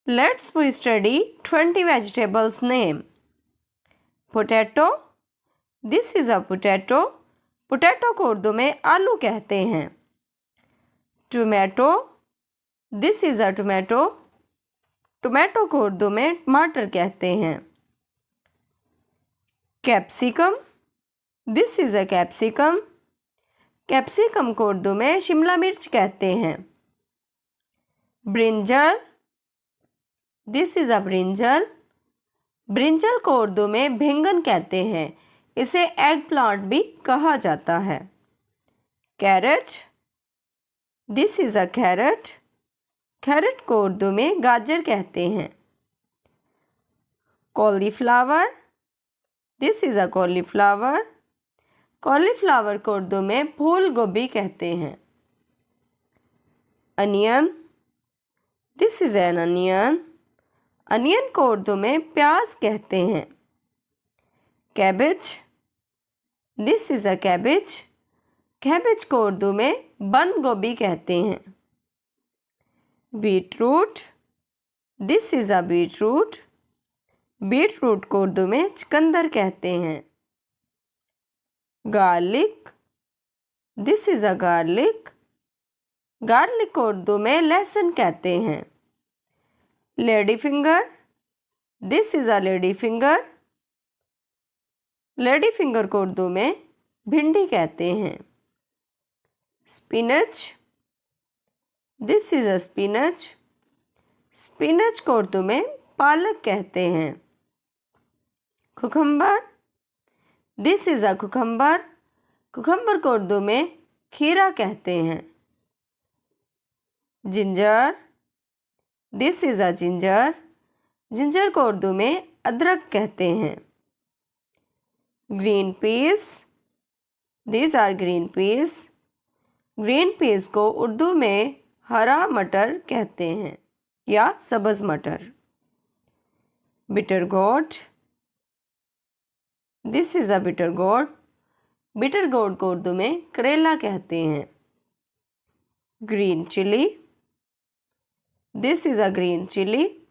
Let's we study 20 vegetables name. Potato. This is a potato. Potato को उर्दू में आलू कहते हैं. Tomato. This is a tomato. Tomato को उर्दू में टमाटर कहते हैं. Capsicum. This is a capsicum. Capsicum को उर्दू में शिमला मिर्च कहते हैं. Brinjal. This is a brinjal. Brinjal को उर्दू में बैंगन कहते हैं. इसे एग प्लांट भी कहा जाता है. Carrot. This is a carrot. Carrot को उर्दू में गाजर कहते हैं. Cauliflower. This is a cauliflower. Cauliflower को उर्दू में फूल गोभी कहते हैं. Onion. This is an onion. Onion को उर्दू में प्याज कहते हैं. Cabbage. This is a cabbage. Cabbage को उर्दू में बंद गोभी कहते हैं. Beetroot. This is a beetroot. Beetroot को उर्दू में चुकंदर कहते हैं. Garlic. This is a garlic. Garlic को उर्दू में लहसुन कहते हैं. Lady finger. This is a lady finger. Lady finger को उर्दू में भिंडी कहते हैं. Spinach. This is a spinach. Spinach को उर्दू में पालक कहते हैं. Cucumber. This is a cucumber. Cucumber को उर्दू में खीरा कहते हैं. Ginger. This is a ginger. Ginger को उर्दू में अदरक कहते हैं. Green peas. This are green peas. Green peas को उर्दू में हरा मटर कहते हैं या सब्ज़ मटर. Bitter gourd. This is a bitter gourd. Bitter gourd को उर्दू में करेला कहते हैं. Green chilli. This is a green chilli.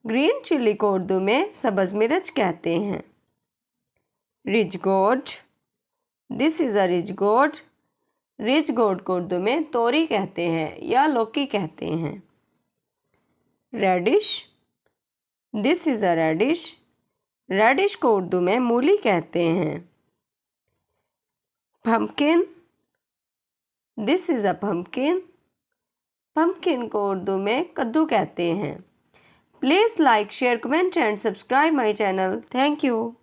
Green chilli को उर्दू में सब्ज़ मिर्च कहते हैं. Ridge gourd. This is a ridge gourd. Ridge gourd को उर्दू में तोरी कहते हैं या लौकी कहते हैं. Radish. This is a radish. Radish को उर्दू में मूली कहते हैं. Pumpkin. This is a pumpkin. Pumpkin को उर्दू में कद्दू कहते हैं. Please like, share, comment and subscribe my channel. Thank you.